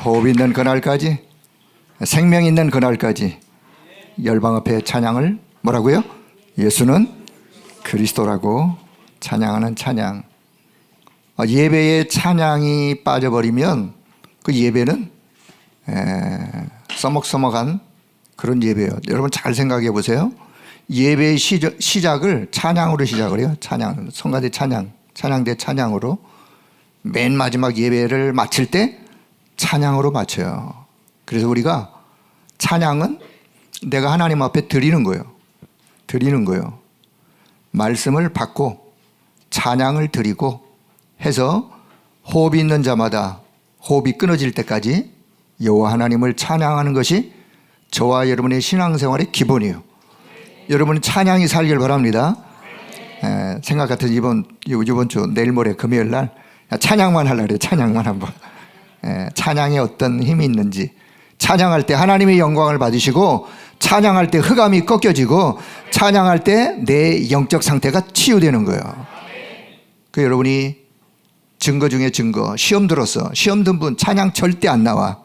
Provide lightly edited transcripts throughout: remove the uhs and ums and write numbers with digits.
호흡 있는 그날까지, 생명 있는 그날까지 열방 앞에 찬양을 뭐라고요? 예수는 그리스도라고 찬양하는 찬양. 예배에 찬양이 빠져버리면 그 예배는 써먹써먹한 그런 예배예요. 여러분 잘 생각해 보세요. 예배의 시작을 찬양으로 시작을 해요. 찬양, 성가대 찬양, 찬양대 찬양으로. 맨 마지막 예배를 마칠 때 찬양으로 마쳐요. 그래서 우리가 찬양은 내가 하나님 앞에 드리는 거예요. 드리는 거예요. 말씀을 받고 찬양을 드리고 해서 호흡이 있는 자마다 호흡이 끊어질 때까지 여호와 하나님을 찬양하는 것이 저와 여러분의 신앙생활의 기본이에요. 여러분 찬양이 살길 바랍니다. 생각 같은 이번 주 내일 모레 금요일 날 찬양만 하려고 그래요. 찬양만 한번. 찬양에 어떤 힘이 있는지, 찬양할 때 하나님의 영광을 받으시고 찬양할 때 흑암이 꺾여지고 찬양할 때 내 영적 상태가 치유되는 거예요. 그 여러분이 증거 중에 증거, 시험 들었어. 시험 든 분 찬양 절대 안 나와.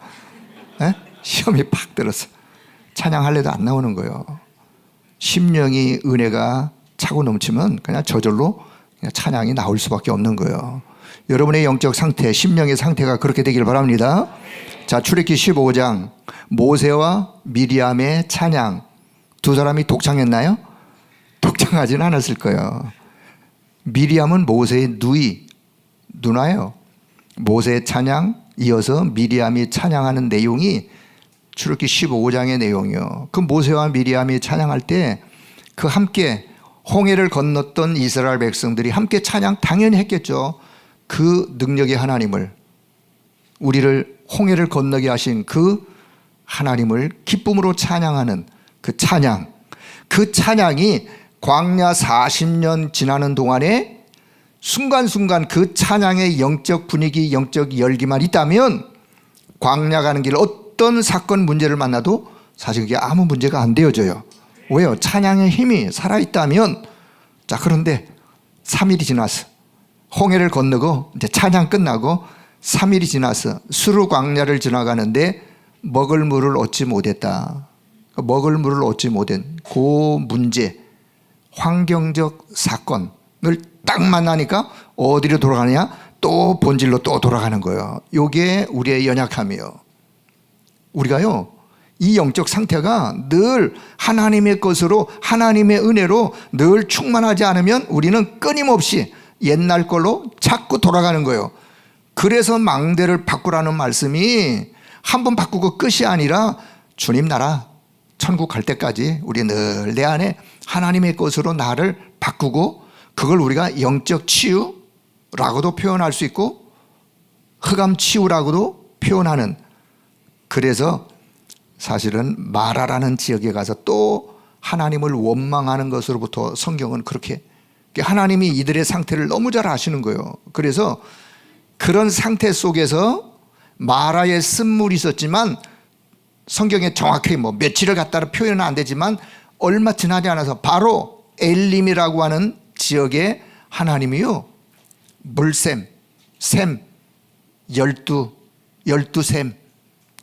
시험이 팍 들었어. 찬양할래도 안 나오는 거예요. 심령이 은혜가 차고 넘치면 그냥 저절로 그냥 찬양이 나올 수밖에 없는 거예요. 여러분의 영적 상태, 심령의 상태가 그렇게 되길 바랍니다. 자, 출애굽기 15장 모세와 미리암의 찬양, 두 사람이 독창했나요? 독창하지는 않았을 거예요. 미리암은 모세의 누나예요. 모세의 찬양 이어서 미리암이 찬양하는 내용이 출애굽기 15장의 내용이요. 그 모세와 미리암이 찬양할 때 그 함께 홍해를 건넜던 이스라엘 백성들이 함께 찬양 당연히 했겠죠. 그 능력의 하나님을, 우리를 홍해를 건너게 하신 그 하나님을 기쁨으로 찬양하는 그 찬양, 그 찬양이 광야 40년 지나는 동안에 순간순간 그 찬양의 영적 분위기, 영적 열기만 있다면 광야 가는 길 어떤 사건 문제를 만나도 사실 그게 아무 문제가 안 되어져요. 왜요? 찬양의 힘이 살아있다면. 자, 그런데 3일이 지났어. 홍해를 건너고 이제 찬양 끝나고 3일이 지나서 수르 광야를 지나가는데 먹을 물을 얻지 못했다. 먹을 물을 얻지 못한 그 문제, 환경적 사건을 딱 만나니까 어디로 돌아가느냐? 또 본질로 또 돌아가는 거예요. 이게 우리의 연약함이에요. 우리가요, 이 영적 상태가 늘 하나님의 것으로, 하나님의 은혜로 늘 충만하지 않으면 우리는 끊임없이 옛날 걸로 자꾸 돌아가는 거예요. 그래서 망대를 바꾸라는 말씀이 한 번 바꾸고 끝이 아니라 주님 나라 천국 갈 때까지 우리 늘 내 안에 하나님의 것으로 나를 바꾸고, 그걸 우리가 영적 치유라고도 표현할 수 있고 흑암 치유라고도 표현하는, 그래서 사실은 마라라는 지역에 가서 또 하나님을 원망하는 것으로부터 성경은 그렇게, 하나님이 이들의 상태를 너무 잘 아시는 거예요. 그래서 그런 상태 속에서 마라의 쓴물이 있었지만 성경에 정확히 뭐 며칠을 갖다가 표현은 안 되지만 얼마 지나지 않아서 바로 엘림이라고 하는 지역에 하나님이요, 물샘, 샘 12샘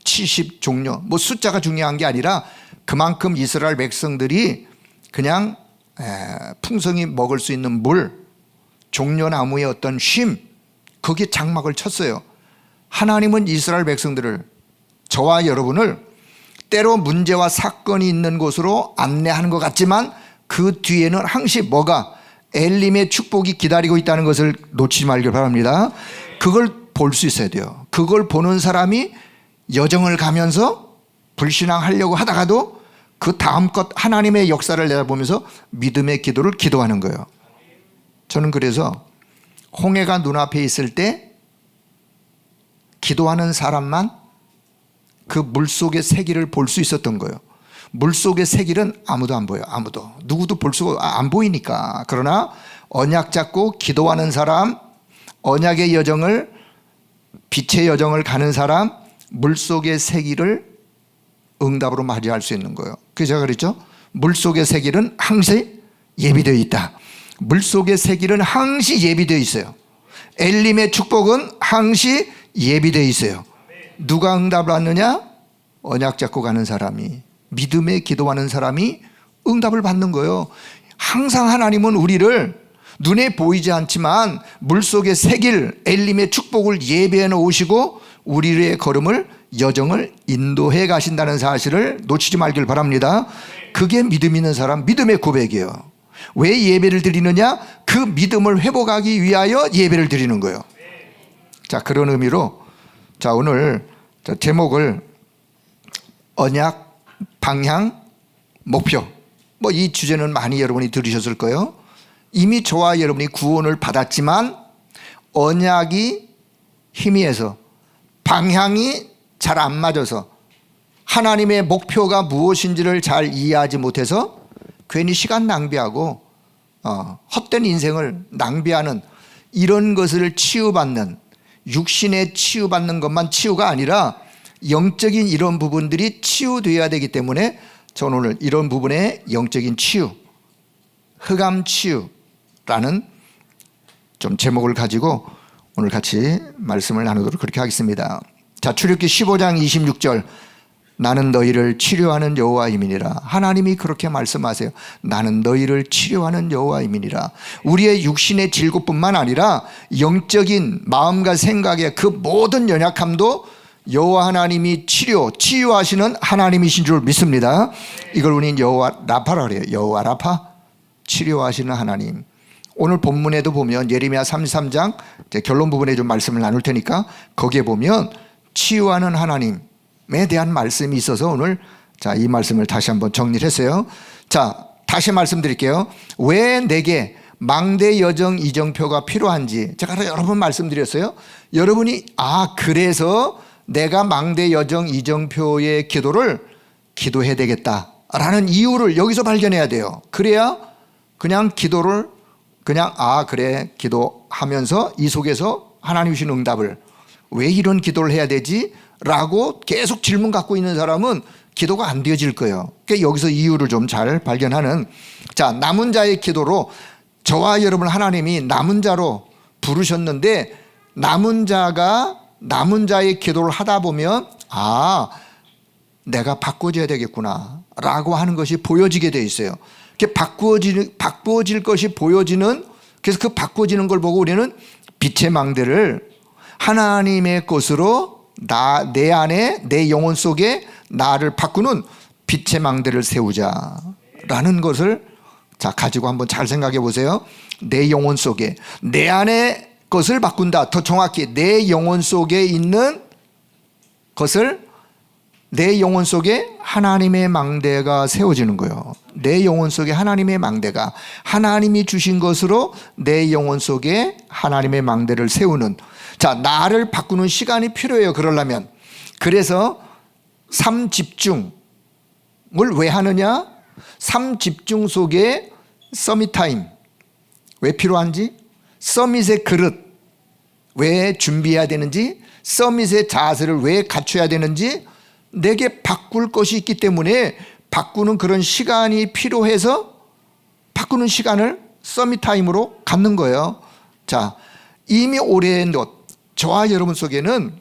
70종려, 뭐 숫자가 중요한 게 아니라 그만큼 이스라엘 백성들이 그냥 풍성히 먹을 수 있는 물, 종려나무의 어떤 쉼, 거기에 장막을 쳤어요. 하나님은 이스라엘 백성들을, 저와 여러분을 때로 문제와 사건이 있는 곳으로 안내하는 것 같지만 그 뒤에는 항시 뭐가, 엘림의 축복이 기다리고 있다는 것을 놓치지 말길 바랍니다. 그걸 볼 수 있어야 돼요. 그걸 보는 사람이 여정을 가면서 불신앙하려고 하다가도 그 다음 것 하나님의 역사를 내다보면서 믿음의 기도를 기도하는 거예요. 저는 그래서 홍해가 눈앞에 있을 때 기도하는 사람만 그 물속의 세기를 볼 수 있었던 거예요. 물속의 세기는 아무도 안 보여요. 아무도. 누구도 볼 수가 안 보이니까. 그러나 언약 잡고 기도하는 사람, 언약의 여정을, 빛의 여정을 가는 사람, 물속의 세기를 응답으로 맞이할 수 있는 거예요. 그래서 제가 그랬죠. 물속의 세기는 항시 예비되어 있다. 물속의 세기는 항시 예비되어 있어요. 엘림의 축복은 항시 예비되어 있어요. 누가 응답을 받느냐? 언약 잡고 가는 사람이, 믿음의 기도하는 사람이 응답을 받는 거예요. 항상 하나님은 우리를 눈에 보이지 않지만 물속에 새길 엘림의 축복을 예배해 놓으시고 우리의 걸음을, 여정을 인도해 가신다는 사실을 놓치지 말길 바랍니다. 그게 믿음 있는 사람, 믿음의 고백이에요. 왜 예배를 드리느냐? 그 믿음을 회복하기 위하여 예배를 드리는 거예요. 자, 그런 의미로 자, 오늘 제목을 언약, 방향, 목표, 뭐 이 주제는 많이 여러분이 들으셨을 거예요. 이미 저와 여러분이 구원을 받았지만 언약이 희미해서, 방향이 잘 안 맞아서, 하나님의 목표가 무엇인지를 잘 이해하지 못해서 괜히 시간 낭비하고 헛된 인생을 낭비하는, 이런 것을 치유받는, 육신에 치유받는 것만 치유가 아니라 영적인 이런 부분들이 치유되어야 되기 때문에 저는 오늘 이런 부분의 영적인 치유, 흑암 치유라는 좀 제목을 가지고 오늘 같이 말씀을 나누도록 그렇게 하겠습니다. 자, 출애굽기 15장 26절, 나는 너희를 치료하는 여호와임이니라. 하나님이 그렇게 말씀하세요. 나는 너희를 치료하는 여호와임이니라. 우리의 육신의 질고뿐만 아니라 영적인 마음과 생각의 그 모든 연약함도 여호와 하나님이 치유하시는 하나님이신 줄 믿습니다. 이걸 우리는 여호와 라파라 그래요. 여호와 라파, 치료하시는 하나님. 오늘 본문에도 보면 예레미야 33장 결론 부분에 좀 말씀을 나눌 테니까 거기에 보면 치유하는 하나님에 대한 말씀이 있어서 오늘 자, 이 말씀을 다시 한번 정리를 했어요. 자, 다시 말씀드릴게요. 왜 내게 망대 여정 이정표가 필요한지 제가 여러 번 말씀드렸어요. 여러분이 그래서 내가 망대 여정 이정표의 기도를 기도해야 되겠다라는 이유를 여기서 발견해야 돼요. 그래야 그냥 기도를 그냥 그래 기도하면서 이 속에서 하나님 주신 응답을, 왜 이런 기도를 해야 되지? 라고 계속 질문 갖고 있는 사람은 기도가 안 되어질 거예요. 그러니까 여기서 이유를 좀 잘 발견하는, 자, 남은 자의 기도로 저와 여러분 하나님이 남은 자로 부르셨는데 남은 자의 기도를 하다 보면 내가 바꿔줘야 되겠구나 라고 하는 것이 보여지게 돼 있어요. 바꾸어질 것이 보여지는, 그래서 그 바꾸어지는 걸 보고 우리는 빛의 망대를 하나님의 것으로 내 안에, 내 영혼 속에 나를 바꾸는 빛의 망대를 세우자라는 것을 자, 가지고 한번 잘 생각해 보세요. 내 영혼 속에, 내 안에 것을 바꾼다. 더 정확히 내 영혼 속에 있는 것을, 내 영혼 속에 하나님의 망대가 세워지는 거예요. 내 영혼 속에 하나님의 망대가, 하나님이 주신 것으로 내 영혼 속에 하나님의 망대를 세우는, 자, 나를 바꾸는 시간이 필요해요. 그러려면. 그래서 삶집중을 왜 하느냐? 삶집중 속에 서밋타임 왜 필요한지, 서밋의 그릇 왜 준비해야 되는지, 서밋의 자세를 왜 갖춰야 되는지, 내게 바꿀 것이 있기 때문에 바꾸는 그런 시간이 필요해서 바꾸는 시간을 서밋타임으로 갖는 거예요. 자, 이미 오래된 것, 저와 여러분 속에는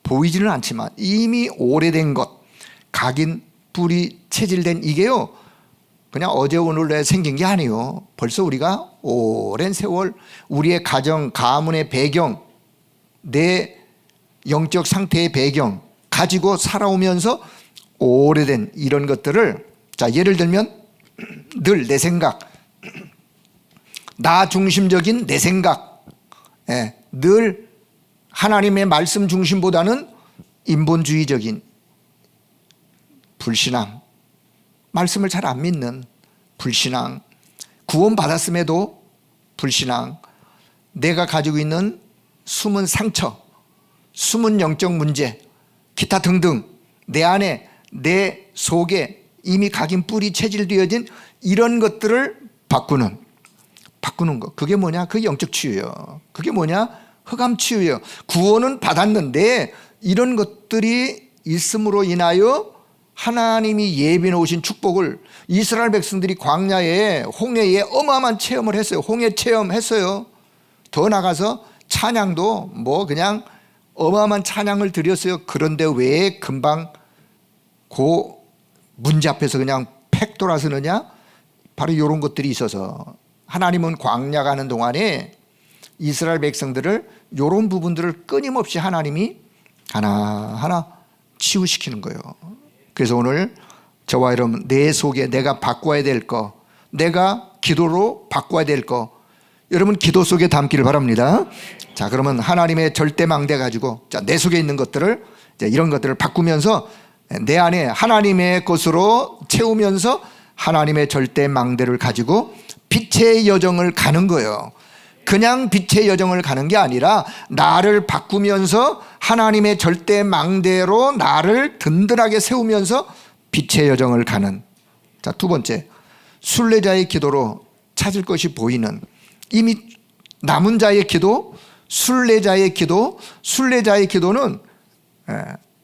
보이지는 않지만 이미 오래된 것, 각인, 뿌리, 체질된 이게요, 그냥 어제 오늘에 생긴 게 아니에요. 벌써 우리가 오랜 세월 우리의 가정, 가문의 배경, 내 영적 상태의 배경 가지고 살아오면서 오래된 이런 것들을, 자, 예를 들면 늘 내 생각, 나 중심적인 내 생각, 늘 하나님의 말씀 중심보다는 인본주의적인 불신앙, 말씀을 잘 안 믿는 불신앙, 구원받았음에도 불신앙, 내가 가지고 있는 숨은 상처, 숨은 영적 문제, 기타 등등 내 안에, 내 속에 이미 각인 뿌리 체질되어진 이런 것들을 바꾸는 것, 그게 뭐냐? 그게 영적 치유예요. 그게 뭐냐? 흑암 치유예요. 구원은 받았는데 이런 것들이 있음으로 인하여 하나님이 예비해 놓으신 축복을, 이스라엘 백성들이 광야에, 홍해에 어마어마한 체험을 했어요. 홍해 체험했어요. 더 나가서 찬양도 뭐 그냥 어마어마한 찬양을 드렸어요. 그런데 왜 금방 그 문제 앞에서 그냥 팩 돌아서느냐? 바로 이런 것들이 있어서 하나님은 광야 가는 동안에 이스라엘 백성들을 이런 부분들을 끊임없이 하나님이 하나하나 치유시키는 거예요. 그래서 오늘 저와 여러분, 내 속에 내가 바꿔야 될 거, 내가 기도로 바꿔야 될 거, 여러분 기도 속에 담기를 바랍니다. 자, 그러면 하나님의 절대망대 가지고 내 속에 있는 것들을 이런 것들을 바꾸면서 내 안에 하나님의 것으로 채우면서 하나님의 절대망대를 가지고 빛의 여정을 가는 거예요. 그냥 빛의 여정을 가는 게 아니라 나를 바꾸면서 하나님의 절대망대로 나를 든든하게 세우면서 빛의 여정을 가는. 자, 두 번째, 순례자의 기도로 찾을 것이 보이는. 이미 남은 자의 기도, 순례자의 기도, 순례자의 기도는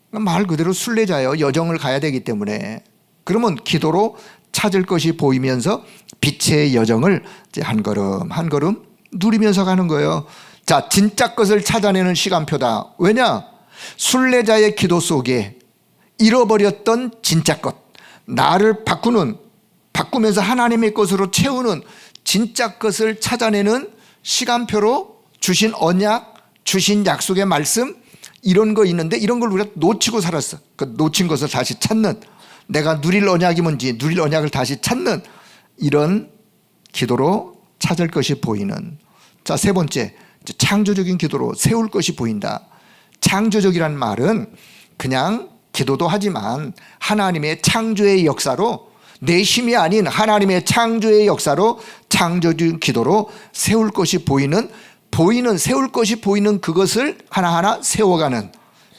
말 그대로 순례자예요. 여정을 가야 되기 때문에. 그러면 기도로 찾을 것이 보이면서 빛의 여정을 한 걸음 한 걸음 누리면서 가는 거예요. 자, 진짜 것을 찾아내는 시간표다. 왜냐? 순례자의 기도 속에 잃어버렸던 진짜 것, 나를 바꾸면서 하나님의 것으로 채우는 진짜 것을 찾아내는 시간표로 주신 언약, 주신 약속의 말씀, 이런 거 있는데 이런 걸 우리가 놓치고 살았어. 그 놓친 것을 다시 찾는, 내가 누릴 언약이 뭔지 누릴 언약을 다시 찾는 이런 기도로 찾을 것이 보이는. 자, 세 번째, 창조적인 기도로 세울 것이 보인다. 창조적이란 말은 그냥 기도도 하지만 하나님의 창조의 역사로, 내 힘이 아닌 하나님의 창조의 역사로 창조적인 기도로 세울 것이 보이는, 세울 것이 보이는 그것을 하나하나 세워가는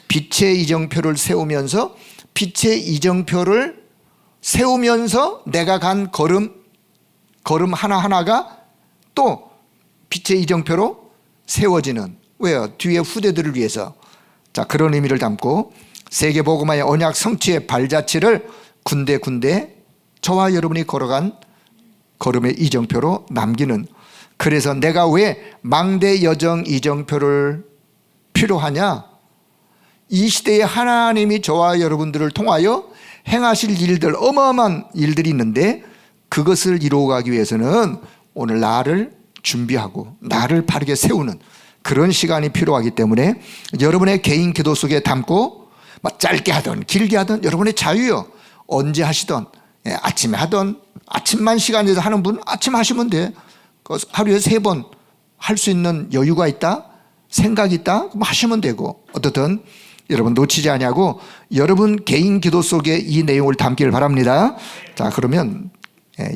빛의 이정표를 세우면서, 빛의 이정표를 세우면서 내가 간 걸음 하나하나가 또 빛의 이정표로 세워지는. 왜요? 뒤에 후대들을 위해서. 자, 그런 의미를 담고 세계복음화의 언약 성취의 발자취를 군데군데 저와 여러분이 걸어간 걸음의 이정표로 남기는. 그래서 내가 왜 망대 여정 이정표를 필요하냐? 이 시대에 하나님이 저와 여러분들을 통하여 행하실 일들, 어마어마한 일들이 있는데 그것을 이루어가기 위해서는 오늘 나를 준비하고 나를 바르게 세우는 그런 시간이 필요하기 때문에 여러분의 개인 기도 속에 담고, 짧게 하든 길게 하든 여러분의 자유요. 언제 하시든, 아침에 하든, 아침만 시간이 돼서 하는 분 아침 하시면 돼. 하루에 3번 할 수 있는 여유가 있다, 생각이 있다, 그럼 하시면 되고. 어떻든 여러분 놓치지 않냐고 여러분 개인 기도 속에 이 내용을 담기를 바랍니다. 자, 그러면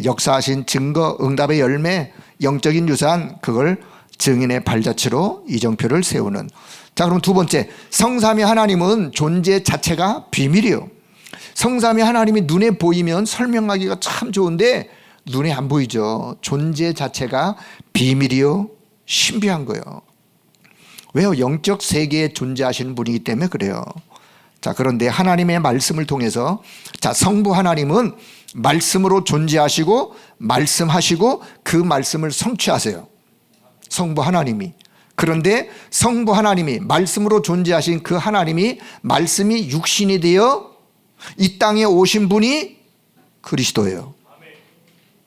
역사하신 증거, 응답의 열매, 영적인 유산, 그걸 증인의 발자취로 이정표를 세우는. 자, 그럼 두 번째, 성삼위 하나님은 존재 자체가 비밀이요. 성삼위 하나님이 눈에 보이면 설명하기가 참 좋은데 눈에 안 보이죠. 존재 자체가 비밀이요, 신비한 거예요. 왜요? 영적 세계에 존재하시는 분이기 때문에 그래요. 자, 그런데 하나님의 말씀을 통해서, 자, 성부 하나님은 말씀으로 존재하시고 말씀하시고 그 말씀을 성취하세요. 성부 하나님이. 그런데 성부 하나님이 말씀으로 존재하신 그 하나님이, 말씀이 육신이 되어 이 땅에 오신 분이 그리스도예요.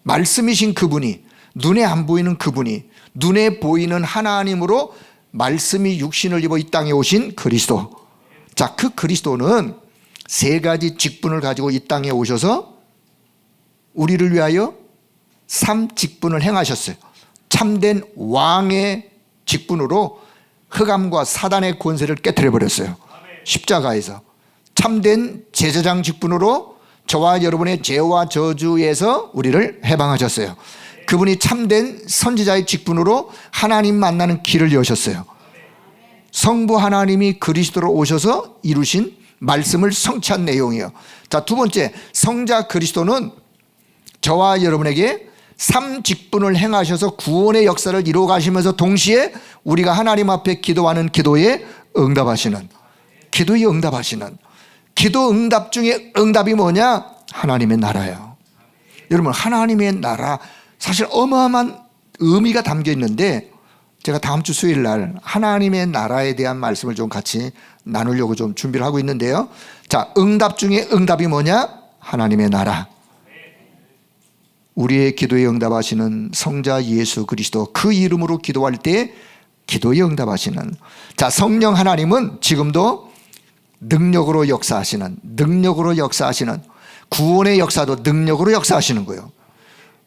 말씀이신 그분이, 눈에 안 보이는 그분이 눈에 보이는 하나님으로 말씀이 육신을 입어 이 땅에 오신 그리스도. 자, 그 그리스도는 3가지 직분을 가지고 이 땅에 오셔서 우리를 위하여 3직분을 행하셨어요. 참된 왕의 직분으로 흑암과 사단의 권세를 깨트려 버렸어요. 십자가에서. 참된 제사장 직분으로 저와 여러분의 죄와 저주에서 우리를 해방하셨어요. 그분이 참된 선지자의 직분으로 하나님 만나는 길을 여셨어요. 성부 하나님이 그리스도로 오셔서 이루신 말씀을 성취한 내용이에요. 자, 두 번째, 성자 그리스도는 저와 여러분에게 3직분을 행하셔서 구원의 역사를 이루어 가시면서 동시에 우리가 하나님 앞에 기도하는 기도에 응답하시는, 기도에 응답하시는, 기도 응답 중에 응답이 뭐냐? 하나님의 나라예요. 여러분, 하나님의 나라, 사실 어마어마한 의미가 담겨 있는데 제가 다음 주 수요일 날 하나님의 나라에 대한 말씀을 좀 같이 나누려고 좀 준비를 하고 있는데요. 자, 응답 중에 응답이 뭐냐? 하나님의 나라. 우리의 기도에 응답하시는 성자 예수 그리스도, 그 이름으로 기도할 때 기도에 응답하시는, 자, 성령 하나님은 지금도 능력으로 역사하시는, 구원의 역사도 능력으로 역사하시는 거예요.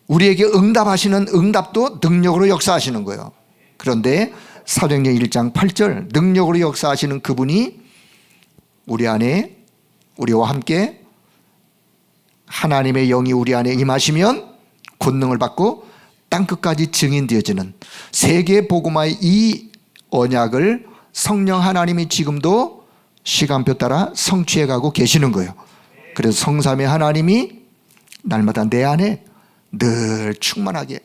우리에게 응답하시는 응답도 능력으로 역사하시는 거예요. 그런데 사도행전 1장 8절, 능력으로 역사하시는 그분이 우리 안에, 우리와 함께 하나님의 영이 우리 안에 임하시면 권능을 받고 땅끝까지 증인되어지는 세계 복음화의 이 언약을 성령 하나님이 지금도 시간표 따라 성취해 가고 계시는 거예요. 그래서 성삼위 하나님이 날마다 내 안에 늘 충만하게,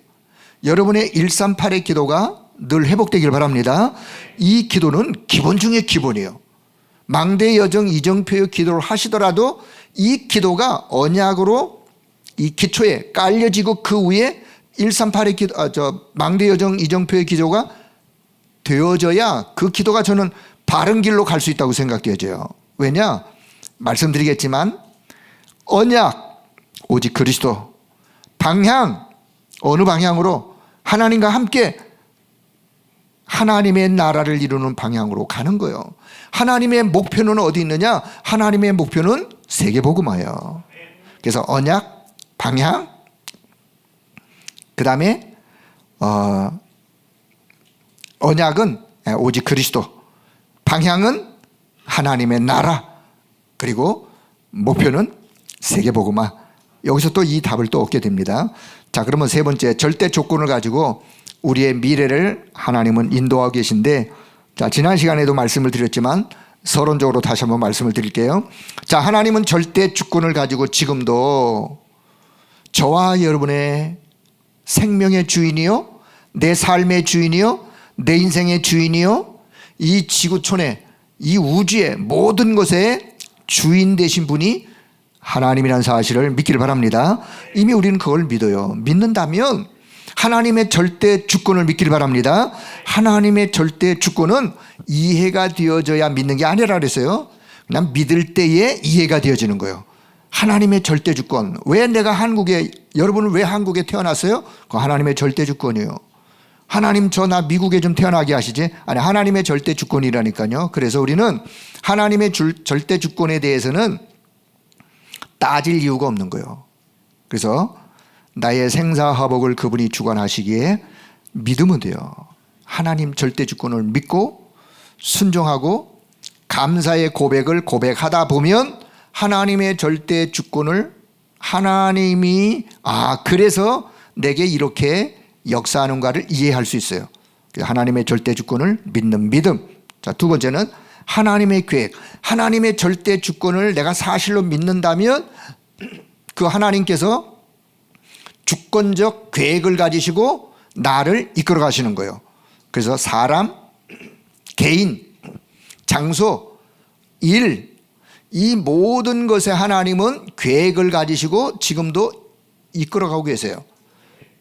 여러분의 138의 기도가 늘 회복되길 바랍니다. 이 기도는 기본 중에 기본이에요. 망대 여정 이정표의 기도를 하시더라도 이 기도가 언약으로 이 기초에 깔려지고 그 위에 138의 기도, 망대 여정 이정표의 기도가 되어져야 그 기도가 저는 바른 길로 갈 수 있다고 생각되어져요. 왜냐? 말씀드리겠지만 언약, 오직 그리스도, 방향, 어느 방향으로 하나님과 함께 하나님의 나라를 이루는 방향으로 가는 거예요. 하나님의 목표는 어디 있느냐? 하나님의 목표는 세계복음화예요. 그래서 언약, 방향, 그 다음에 언약은 오직 그리스도, 방향은 하나님의 나라, 그리고 목표는 세계복음화. 여기서 또 이 답을 또 얻게 됩니다. 자, 그러면 세 번째, 절대 조건을 가지고 우리의 미래를 하나님은 인도하고 계신데, 자, 지난 시간에도 말씀을 드렸지만 서론적으로 다시 한번 말씀을 드릴게요. 자, 하나님은 절대 주권을 가지고 지금도 저와 여러분의 생명의 주인이요, 내 삶의 주인이요, 내 인생의 주인이요, 이 지구촌에, 이 우주의 모든 것에 주인 되신 분이 하나님이라는 사실을 믿기를 바랍니다. 이미 우리는 그걸 믿어요. 믿는다면 하나님의 절대 주권을 믿기를 바랍니다. 하나님의 절대 주권은 이해가 되어져야 믿는 게 아니라 그랬어요. 그냥 믿을 때에 이해가 되어지는 거예요. 하나님의 절대 주권. 왜 내가 한국에, 여러분은 왜 한국에 태어났어요? 그 하나님의 절대 주권이에요. 하나님 나 미국에 좀 태어나게 하시지? 아니, 하나님의 절대 주권이라니까요. 그래서 우리는 하나님의 절대 주권에 대해서는 따질 이유가 없는 거예요. 그래서 나의 생사화복을 그분이 주관하시기에 믿으면 돼요. 하나님 절대 주권을 믿고 순종하고 감사의 고백을 고백하다 보면 하나님의 절대 주권을 하나님이 그래서 내게 이렇게 역사하는가를 이해할 수 있어요. 하나님의 절대 주권을 믿는 믿음. 자, 두 번째는 하나님의 계획. 하나님의 절대 주권을 내가 사실로 믿는다면 그 하나님께서 주권적 계획을 가지시고 나를 이끌어 가시는 거예요. 그래서 사람, 개인, 장소, 일, 이 모든 것에 하나님은 계획을 가지시고 지금도 이끌어 가고 계세요.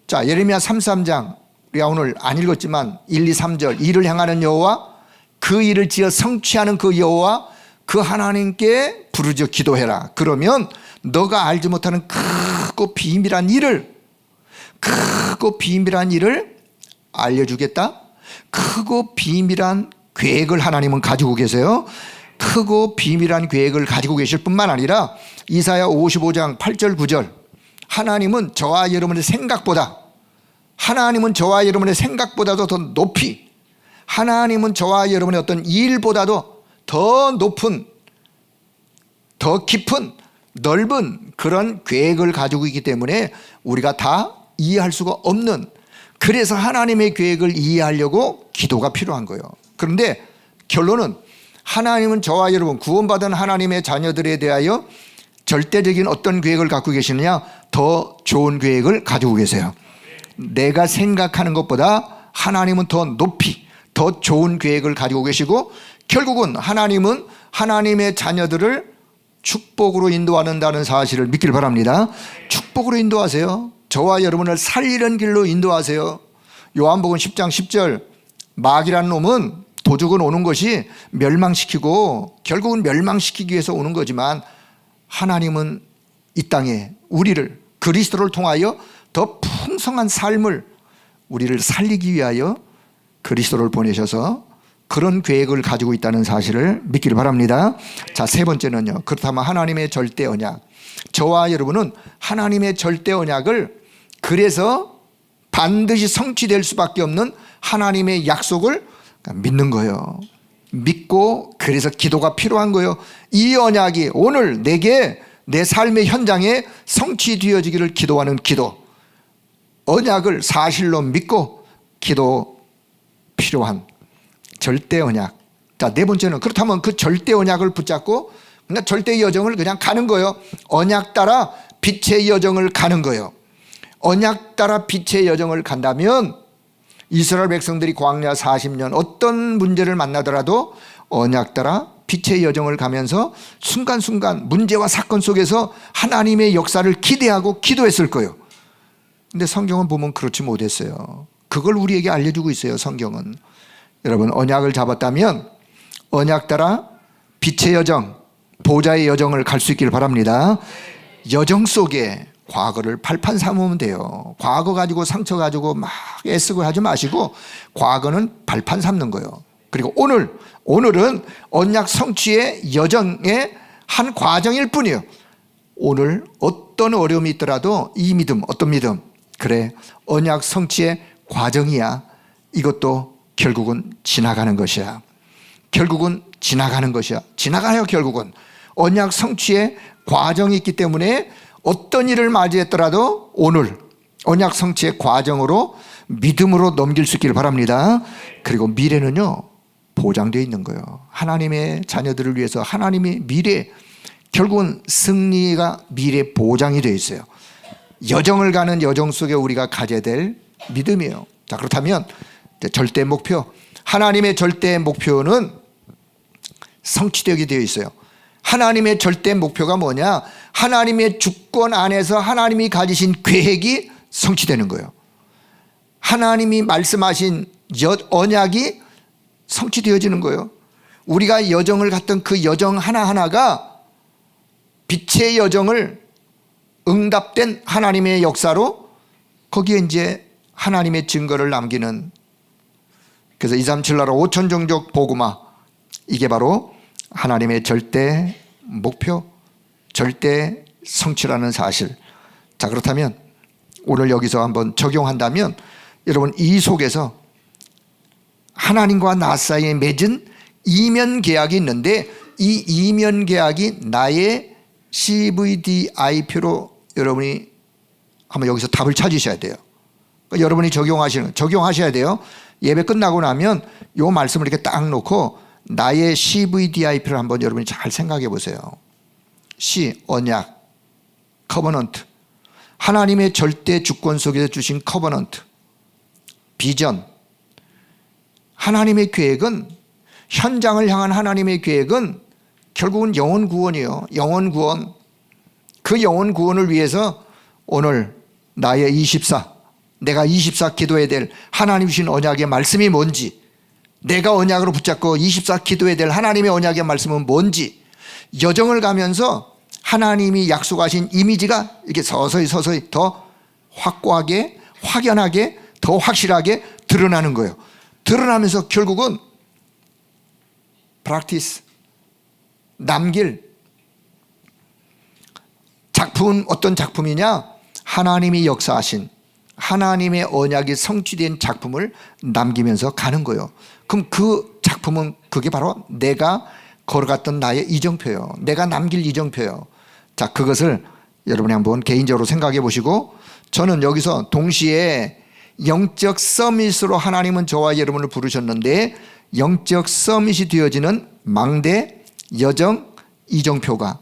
자, 예레미야 33장, 우리가 오늘 안 읽었지만 1, 2, 3절, 일을 향하는 여호와, 그 일을 지어 성취하는 그 여호와, 그 하나님께 부르짖어 기도해라. 그러면 너가 알지 못하는 크고 비밀한 일을 알려주겠다. 크고 비밀한 계획을 하나님은 가지고 계세요. 크고 비밀한 계획을 가지고 계실 뿐만 아니라 이사야 55장 8절 9절, 하나님은 저와 여러분의 생각보다도 더 높이, 하나님은 저와 여러분의 어떤 일보다도 더 높은, 더 깊은, 넓은 그런 계획을 가지고 있기 때문에 우리가 다 이해할 수가 없는, 그래서 하나님의 계획을 이해하려고 기도가 필요한 거예요. 그런데 결론은 하나님은 저와 여러분, 구원받은 하나님의 자녀들에 대하여 절대적인 어떤 계획을 갖고 계시느냐? 더 좋은 계획을 가지고 계세요. 내가 생각하는 것보다 하나님은 더 높이, 더 좋은 계획을 가지고 계시고, 결국은 하나님은 하나님의 자녀들을 축복으로 인도하는다는 사실을 믿길 바랍니다. 축복으로 인도하세요. 저와 여러분을 살리는 길로 인도하세요. 요한복음 10장 10절, 마귀란 놈은 도적은 오는 것이 멸망시키고 결국은 멸망시키기 위해서 오는 거지만 하나님은 이 땅에 우리를 그리스도를 통하여 더 풍성한 삶을 우리를 살리기 위하여 그리스도를 보내셔서 그런 계획을 가지고 있다는 사실을 믿기를 바랍니다. 자, 세 번째는요. 그렇다면 하나님의 절대 언약. 저와 여러분은 하나님의 절대 언약을 그래서 반드시 성취될 수밖에 없는 하나님의 약속을 믿는 거예요. 믿고 그래서 기도가 필요한 거예요. 이 언약이 오늘 내게 내 삶의 현장에 성취되어지기를 기도하는 기도. 언약을 사실로 믿고 기도 필요한 절대 언약. 자, 네 번째는 그렇다면 그 절대 언약을 붙잡고 그냥 절대 여정을 그냥 가는 거예요. 언약 따라 빛의 여정을 가는 거예요. 언약 따라 빛의 여정을 간다면 이스라엘 백성들이 광야 40년 어떤 문제를 만나더라도 언약 따라 빛의 여정을 가면서 순간순간 문제와 사건 속에서 하나님의 역사를 기대하고 기도했을 거예요. 근데 성경은 보면 그렇지 못했어요. 그걸 우리에게 알려주고 있어요. 성경은. 여러분, 언약을 잡았다면 언약 따라 빛의 여정, 보좌의 여정을 갈 수 있기를 바랍니다. 여정 속에 과거를 발판 삼으면 돼요. 과거 가지고 상처 가지고 막 애쓰고 하지 마시고 과거는 발판 삼는 거예요. 그리고 오늘은 언약 성취의 여정의 한 과정일 뿐이에요. 오늘 어떤 어려움이 있더라도 이 믿음, 어떤 믿음? 그래, 언약 성취의 과정이야. 이것도 결국은 지나가는 것이야. 결국은 지나가는 것이야. 지나가요. 결국은 언약 성취의 과정이 있기 때문에 어떤 일을 맞이했더라도 오늘 언약 성취의 과정으로 믿음으로 넘길 수 있기를 바랍니다. 그리고 미래는요, 보장되어 있는 거예요. 하나님의 자녀들을 위해서 하나님의 미래, 결국은 승리가 미래 보장이 되어 있어요. 여정을 가는 여정 속에 우리가 가져야 될 믿음이에요. 자, 그렇다면 절대 목표, 하나님의 절대 목표는 성취되게 되어 있어요. 하나님의 절대 목표가 뭐냐? 하나님의 주권 안에서 하나님이 가지신 계획이 성취되는 거예요. 하나님이 말씀하신 언약이 성취되어지는 거예요. 우리가 여정을 갔던 그 여정 하나하나가 빛의 여정을 응답된 하나님의 역사로 거기에 이제 하나님의 증거를 남기는, 그래서 237 나라 5천 종족 복음화, 이게 바로 하나님의 절대 목표, 절대 성취라는 사실. 자, 그렇다면 오늘 여기서 한번 적용한다면 여러분, 이 속에서 하나님과 나 사이에 맺은 이면 계약이 있는데 이 이면 계약이 나의 CVDI표로 여러분이 한번 여기서 답을 찾으셔야 돼요. 그러니까 여러분이 적용하셔야 돼요. 예배 끝나고 나면 이 말씀을 이렇게 딱 놓고 나의 CVDI표를 한번 여러분이 잘 생각해 보세요. C, 언약, 커버넌트, 하나님의 절대 주권 속에서 주신 커버넌트, 비전. 하나님의 계획은, 현장을 향한 하나님의 계획은 결국은 영혼 구원이에요. 영혼 구원. 그 영혼 구원을 위해서 오늘 나의 24, 내가 24 기도해야 될 하나님 주신 언약의 말씀이 뭔지, 내가 언약으로 붙잡고 24 기도해야 될 하나님의 언약의 말씀은 뭔지, 여정을 가면서 하나님이 약속하신 이미지가 이렇게 서서히 더 확고하게, 확연하게, 더 확실하게 드러나는 거예요. 드러나면서 결국은 practice, 남길 작품은 어떤 작품이냐? 하나님이 역사하신 하나님의 언약이 성취된 작품을 남기면서 가는 거예요. 그럼 그 작품은 그게 바로 내가 걸어갔던 나의 이정표예요. 내가 남길 이정표예요. 자, 그것을 여러분이 한번 개인적으로 생각해 보시고, 저는 여기서 동시에 영적 서밋으로 하나님은 저와 여러분을 부르셨는데 영적 서밋이 되어지는 망대, 여정, 이정표가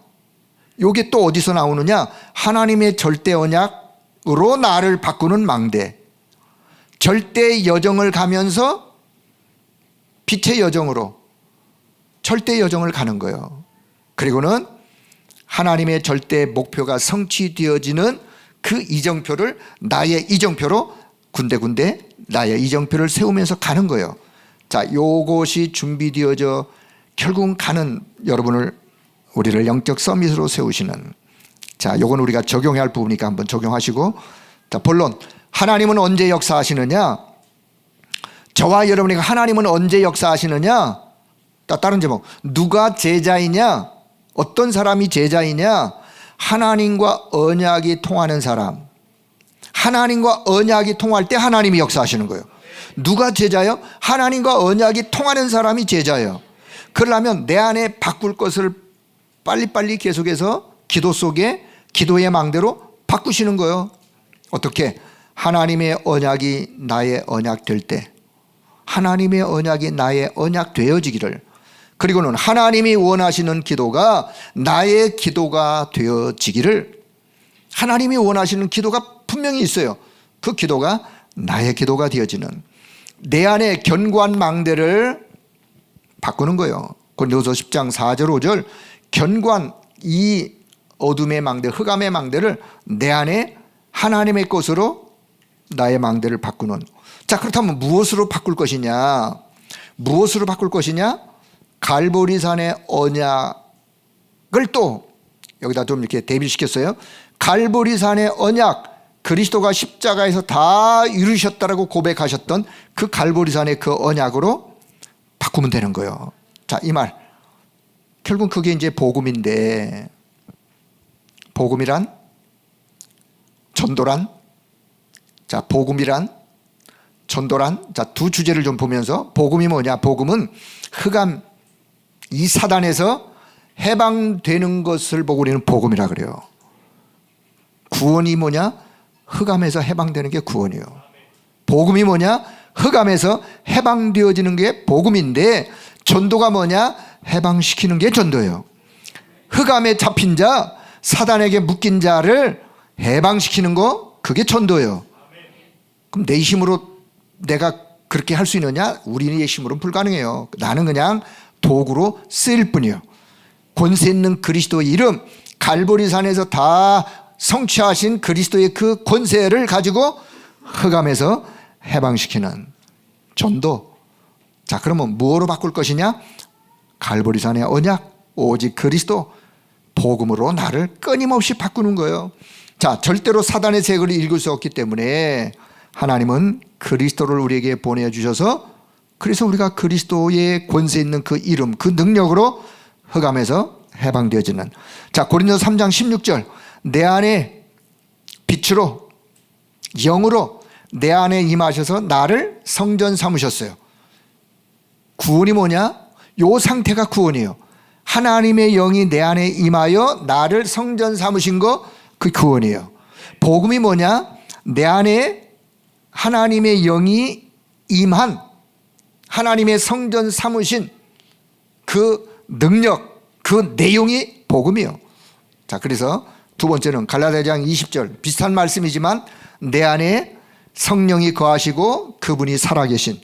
이게 또 어디서 나오느냐? 하나님의 절대 언약으로 나를 바꾸는 망대, 절대 여정을 가면서 빛의 여정으로 절대 여정을 가는 거예요. 그리고는 하나님의 절대 목표가 성취되어지는 그 이정표를 나의 이정표로 군데군데 나의 이정표를 세우면서 가는 거예요. 자, 요것이 준비되어져 결국은 가는 우리를 영적 서밋으로 세우시는, 자, 요건 우리가 적용해야 할 부분이니까 한번 적용하시고, 자, 본론. 하나님은 언제 역사하시느냐? 저와 여러분이 하나님은 언제 역사하시느냐? 다른 제목. 누가 제자이냐? 어떤 사람이 제자이냐? 하나님과 언약이 통하는 사람. 하나님과 언약이 통할 때 하나님이 역사하시는 거예요. 누가 제자요? 하나님과 언약이 통하는 사람이 제자예요. 그러려면 내 안에 바꿀 것을 빨리빨리 계속해서 기도 속에 기도의 망대로 바꾸시는 거예요. 어떻게? 하나님의 언약이 나의 언약 될 때, 하나님의 언약이 나의 언약 되어지기를, 그리고는 하나님이 원하시는 기도가 나의 기도가 되어지기를. 하나님이 원하시는 기도가 분명히 있어요. 그 기도가 나의 기도가 되어지는, 내 안에 견고한 망대를 바꾸는 거예요. 고린도서 10장 4절 5절, 견고한 이 어둠의 망대, 흑암의 망대를 내 안에 하나님의 것으로 나의 망대를 바꾸는. 자, 그렇다면 무엇으로 바꿀 것이냐? 무엇으로 바꿀 것이냐? 갈보리산의 언약을 또 여기다 좀 이렇게 대비시켰어요. 갈보리산의 언약, 그리스도가 십자가에서 다 이루셨다라고 고백하셨던 그 갈보리산의 그 언약으로 바꾸면 되는 거예요. 자, 이 말 결국 그게 이제 복음인데, 복음이란, 전도란, 자, 복음이란, 전도란, 자, 두 주제를 좀 보면서, 복음이 뭐냐? 복음은 흑암, 이 사단에서 해방되는 것을 보고 우리는 복음이라 그래요. 구원이 뭐냐? 흑암에서 해방되는 게 구원이에요. 복음이 뭐냐? 흑암에서 해방되어지는 게 복음인데, 전도가 뭐냐? 해방시키는 게 전도예요. 흑암에 잡힌 자, 사단에게 묶인 자를 해방시키는 거, 그게 전도예요. 그럼 내 힘으로 내가 그렇게 할 수 있느냐? 우리의 힘으로는 불가능해요. 나는 그냥 도구로 쓰일 뿐이에요. 권세 있는 그리스도의 이름, 갈보리산에서 다 성취하신 그리스도의 그 권세를 가지고 흑암에서 해방시키는 전도. 자, 그러면 뭐로 바꿀 것이냐? 갈보리산의 언약, 오직 그리스도, 복음으로 나를 끊임없이 바꾸는 거예요. 자, 절대로 사단의 색을 읽을 수 없기 때문에 하나님은 그리스도를 우리에게 보내주셔서, 그래서 우리가 그리스도의 권세 있는 그 이름, 그 능력으로 흑암에서 해방되어지는. 자, 고린도서 3장 16절, 내 안에 빛으로, 영으로 내 안에 임하셔서 나를 성전 삼으셨어요. 구원이 뭐냐? 요 상태가 구원이에요. 하나님의 영이 내 안에 임하여 나를 성전 삼으신 거, 그 구원이에요. 복음이 뭐냐? 내 안에 하나님의 영이 임한, 하나님의 성전 삼으신 그 능력, 그 내용이 복음이에요. 자, 그래서 두 번째는 갈라디아장 20절, 비슷한 말씀이지만 내 안에 성령이 거하시고 그분이 살아계신,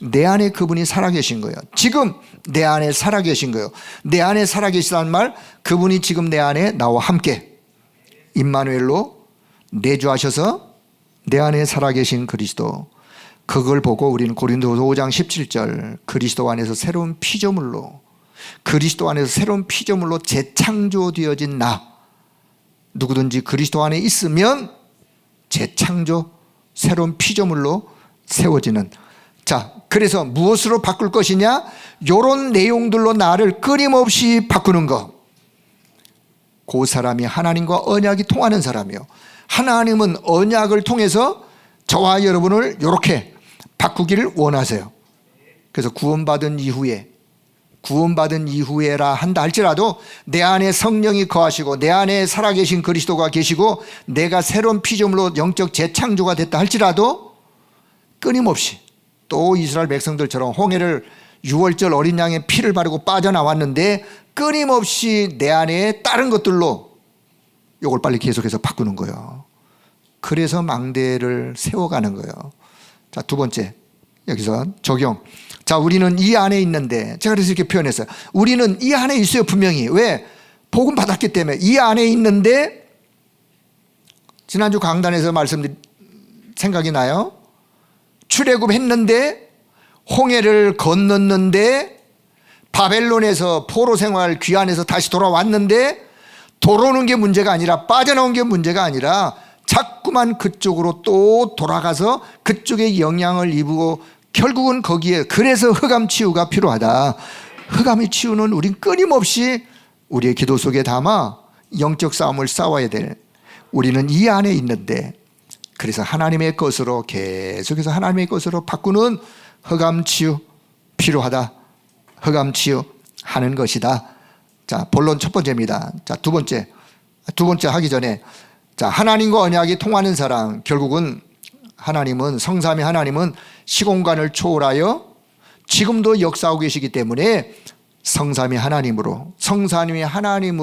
내 안에 그분이 살아계신 거예요. 지금 내 안에 살아계신 거예요. 내 안에 살아계시다는 말, 그분이 지금 내 안에 나와 함께 임마누엘로 내주하셔서 내 안에 살아계신 그리스도, 그걸 보고 우리는 고린도서 5장 17절, 그리스도 안에서 새로운 피조물로, 그리스도 안에서 새로운 피조물로 재창조되어진 나, 누구든지 그리스도 안에 있으면 재창조, 새로운 피조물로 세워지는. 자, 그래서 무엇으로 바꿀 것이냐? 이런 내용들로 나를 끊임없이 바꾸는 것. 그 사람이 하나님과 언약이 통하는 사람이요. 하나님은 언약을 통해서 저와 여러분을 이렇게 바꾸기를 원하세요. 그래서 구원받은 이후에라 한다 할지라도 내 안에 성령이 거하시고 내 안에 살아계신 그리스도가 계시고 내가 새로운 피조물로 영적 재창조가 됐다 할지라도 끊임없이, 또 이스라엘 백성들처럼 홍해를 6월절 어린 양의 피를 바르고 빠져나왔는데 끊임없이 내 안에 다른 것들로 이걸 빨리 계속해서 바꾸는 거예요. 그래서 망대를 세워가는 거예요. 자, 두 번째, 여기서 적용. 자, 우리는 이 안에 있는데, 제가 그래서 이렇게 표현했어요. 우리는 이 안에 있어요, 분명히. 왜? 복음 받았기 때문에. 이 안에 있는데, 지난주 강단에서 생각이 나요? 출애굽 했는데 홍해를 건넜는데 바벨론에서 포로 생활 귀환해서 다시 돌아왔는데 돌아오는 게 문제가 아니라 빠져나온 게 문제가 아니라 자꾸만 그쪽으로 또 돌아가서 그쪽에 영향을 입고 결국은 거기에 그래서 흑암 치유가 필요하다. 흑암의 치유는 우린 끊임없이 우리의 기도 속에 담아 영적 싸움을 싸워야 될 우리는 이 안에 있는데 그래서 하나님의 것으로 계속해서 하나님의 것으로 바꾸는 흑암 치유 필요하다. 흑암 치유 하는 것이다. 자, 본론 첫 번째입니다. 자, 두 번째 하기 전에 자, 하나님과 언약이 통하는 사람 결국은 하나님은 성삼위 하나님은 시공간을 초월하여 지금도 역사하고 계시기 때문에 성삼위 하나님으로 성삼위 하나님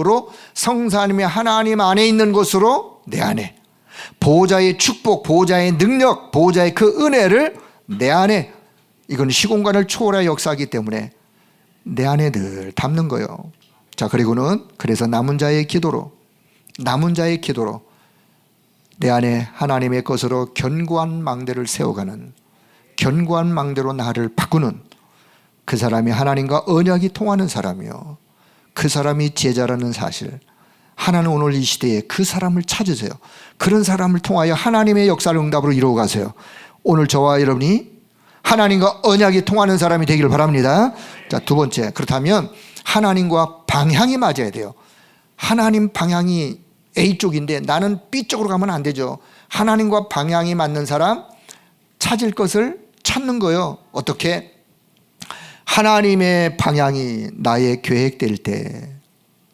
안에 있는 것으로 내 안에 보호자의 축복, 보호자의 능력, 보호자의 그 은혜를 내 안에 이건 시공간을 초월하여 역사하기 때문에 내 안에 늘 담는 거예요. 자, 그리고는 그래서 남은 자의 기도로 내 안에 하나님의 것으로 견고한 망대를 세워가는 견고한 망대로 나를 바꾸는 그 사람이 하나님과 언약이 통하는 사람이요. 그 사람이 제자라는 사실. 하나는 오늘 이 시대에 그 사람을 찾으세요. 그런 사람을 통하여 하나님의 역사를 응답으로 이루어 가세요. 오늘 저와 여러분이 하나님과 언약이 통하는 사람이 되기를 바랍니다. 자, 두 번째. 그렇다면 하나님과 방향이 맞아야 돼요. 하나님 방향이 A쪽인데 나는 B쪽으로 가면 안 되죠. 하나님과 방향이 맞는 사람 찾을 것을 찾는 거예요. 어떻게? 하나님의 방향이 나의 계획될 때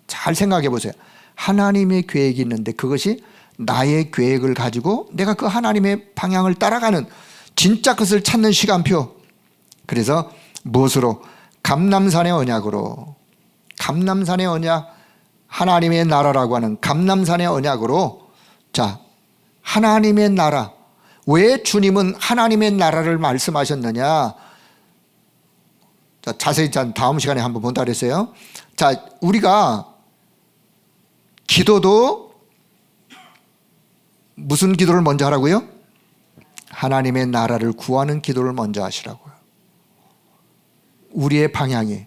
잘 생각해 보세요. 하나님의 계획이 있는데 그것이 나의 계획을 가지고 내가 그 하나님의 방향을 따라가는 진짜 것을 찾는 시간표. 그래서 무엇으로? 감람산의 언약으로 감람산의 언약 하나님의 나라라고 하는 감람산의 언약으로 자 하나님의 나라 왜 주님은 하나님의 나라를 말씀하셨느냐 자, 자세히 다음 시간에 한번 본다 그랬어요. 자, 우리가 기도도 무슨 기도를 먼저 하라고요? 하나님의 나라를 구하는 기도를 먼저 하시라고요. 우리의 방향이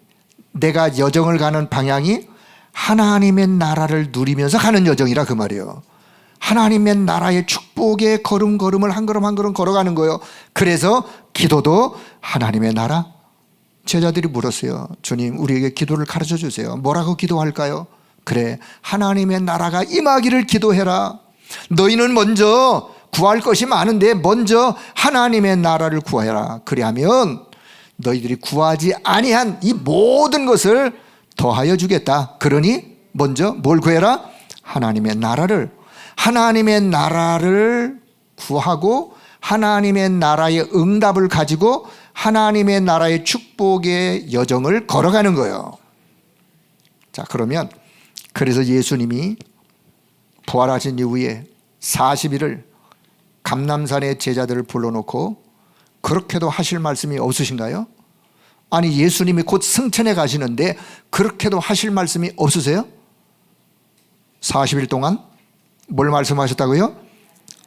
내가 여정을 가는 방향이 하나님의 나라를 누리면서 가는 여정이라 그 말이에요. 하나님의 나라의 축복의 걸음걸음을 한 걸음 한 걸음 걸어가는 거예요. 그래서 기도도 하나님의 나라. 제자들이 물었어요. 주님, 우리에게 기도를 가르쳐 주세요. 뭐라고 기도할까요? 그래, 하나님의 나라가 임하기를 기도해라. 너희는 먼저 구할 것이 많은데 먼저 하나님의 나라를 구하라. 그리하면 너희들이 구하지 아니한 이 모든 것을 더하여 주겠다. 그러니 먼저 뭘 구해라? 하나님의 나라를 구하고 하나님의 나라의 응답을 가지고 하나님의 나라의 축복의 여정을 걸어가는 거예요. 자, 그러면 그래서 예수님이 부활하신 이후에 40일을 감람산의 제자들을 불러놓고 그렇게도 하실 말씀이 없으신가요? 아니, 예수님이 곧 승천해 가시는데 그렇게도 하실 말씀이 없으세요? 40일 동안 뭘 말씀하셨다고요?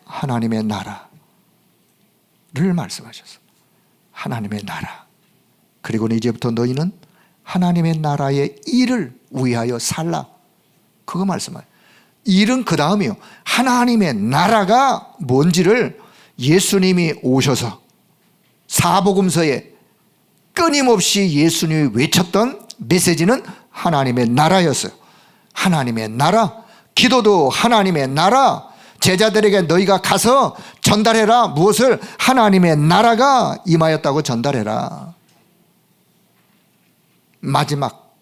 하나님의 나라를 말씀하셨어요. 하나님의 나라. 그리고는 이제부터 너희는 하나님의 나라의 일을 위하여 살라. 그거 말씀하세요. 일은 그 다음이요. 하나님의 나라가 뭔지를 예수님이 오셔서 사복음서에 끊임없이 예수님이 외쳤던 메시지는 하나님의 나라였어요. 하나님의 나라. 기도도 하나님의 나라. 제자들에게 너희가 가서 전달해라. 무엇을? 하나님의 나라가 임하였다고 전달해라. 마지막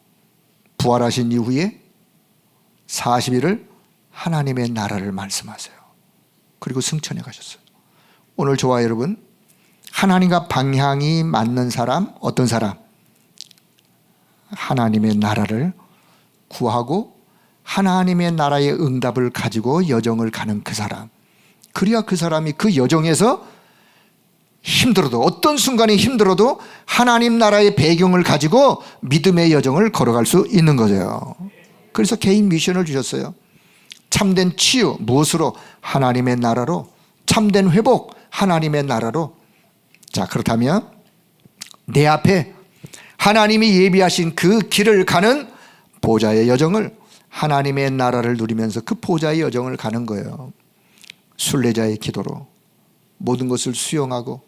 부활하신 이후에 40일을 하나님의 나라를 말씀하세요. 그리고 승천해 가셨어요. 오늘 저와 여러분, 하나님과 방향이 맞는 사람, 어떤 사람? 하나님의 나라를 구하고 하나님의 나라의 응답을 가지고 여정을 가는 그 사람. 그래야 그 사람이 그 여정에서 힘들어도, 어떤 순간이 힘들어도 하나님 나라의 배경을 가지고 믿음의 여정을 걸어갈 수 있는 거죠. 그래서 개인 미션을 주셨어요. 참된 치유, 무엇으로? 하나님의 나라로. 참된 회복, 하나님의 나라로. 자, 그렇다면 내 앞에 하나님이 예비하신 그 길을 가는 보좌의 여정을, 하나님의 나라를 누리면서 그 보좌의 여정을 가는 거예요. 순례자의 기도로 모든 것을 수용하고